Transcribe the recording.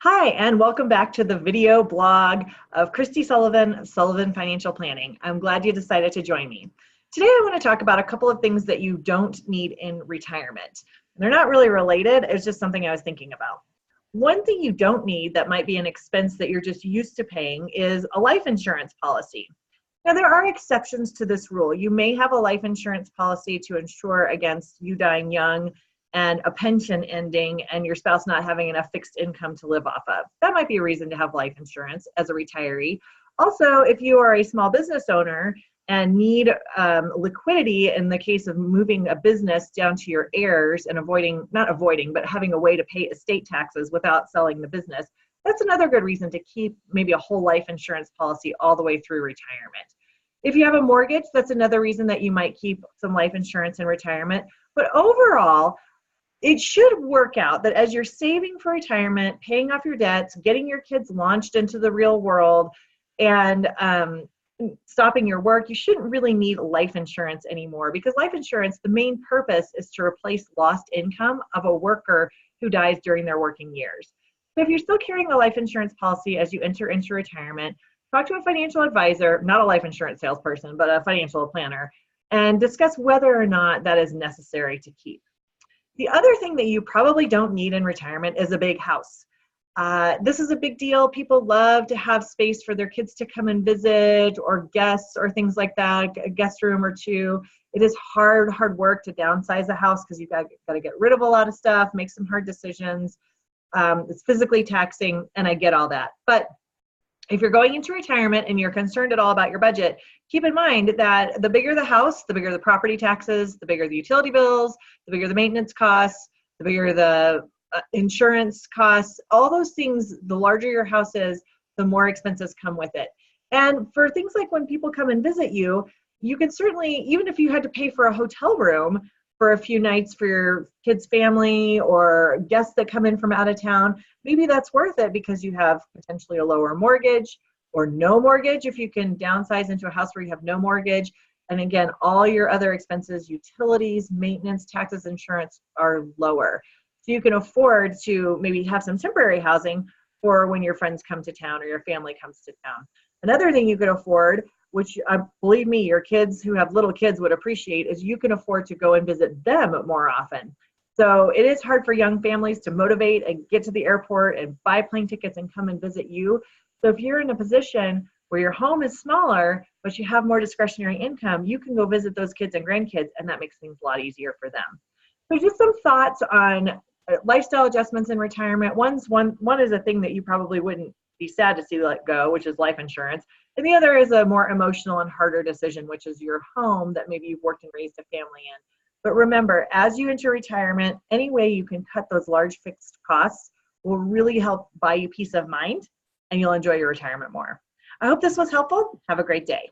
Hi, and welcome back to the video blog of Kristi Sullivan of Sullivan Financial Planning. I'm glad you decided to join me. Today I want to talk about a couple of things that you don't need in retirement. They're not really related, it's just something I was thinking about. One thing you don't need that might be an expense that you're just used to paying is a life insurance policy. Now, there are exceptions to this rule. You may have a life insurance policy to insure against you dying young and a pension ending and your spouse not having enough fixed income to live off of. That might be a reason to have life insurance as a retiree. Also, if you are a small business owner and need liquidity in the case of moving a business down to your heirs and but having a way to pay estate taxes without selling the business, that's another good reason to keep maybe a whole life insurance policy all the way through retirement. If you have a mortgage, that's another reason that you might keep some life insurance in retirement. But overall, it should work out that as you're saving for retirement, paying off your debts, getting your kids launched into the real world, and stopping your work, you shouldn't really need life insurance anymore, because life insurance, the main purpose is to replace lost income of a worker who dies during their working years. So if you're still carrying a life insurance policy as you enter into retirement, talk to a financial advisor, not a life insurance salesperson, but a financial planner, and discuss whether or not that is necessary to keep. The other thing that you probably don't need in retirement is a big house. This is a big deal. People love to have space for their kids to come and visit, or guests or things like that, a guest room or two. It is hard work to downsize a house because you've got to get rid of a lot of stuff, make some hard decisions. It's physically taxing, and I get all that. But if you're going into retirement and you're concerned at all about your budget, keep in mind that the bigger the house, the bigger the property taxes, the bigger the utility bills, the bigger the maintenance costs, the bigger the insurance costs, all those things, the larger your house is, the more expenses come with it. And for things like when people come and visit you, you can certainly, even if you had to pay for a hotel room for a few nights for your kid's family or guests that come in from out of town, maybe that's worth it because you have potentially a lower mortgage or no mortgage if you can downsize into a house where you have no mortgage. And again, all your other expenses, utilities, maintenance, taxes, insurance are lower. So you can afford to maybe have some temporary housing for when your friends come to town or your family comes to town. Another thing you could afford, which believe me, your kids who have little kids would appreciate, is you can afford to go and visit them more often. So it is hard for young families to motivate and get to the airport and buy plane tickets and come and visit you. So if you're in a position where your home is smaller, but you have more discretionary income, you can go visit those kids and grandkids, and that makes things a lot easier for them. So just some thoughts on lifestyle adjustments in retirement. One is a thing that you probably wouldn't be sad to see let go, which is life insurance. And the other is a more emotional and harder decision, which is your home that maybe you've worked and raised a family in. But remember, as you enter retirement, any way you can cut those large fixed costs will really help buy you peace of mind, and you'll enjoy your retirement more. I hope this was helpful. Have a great day.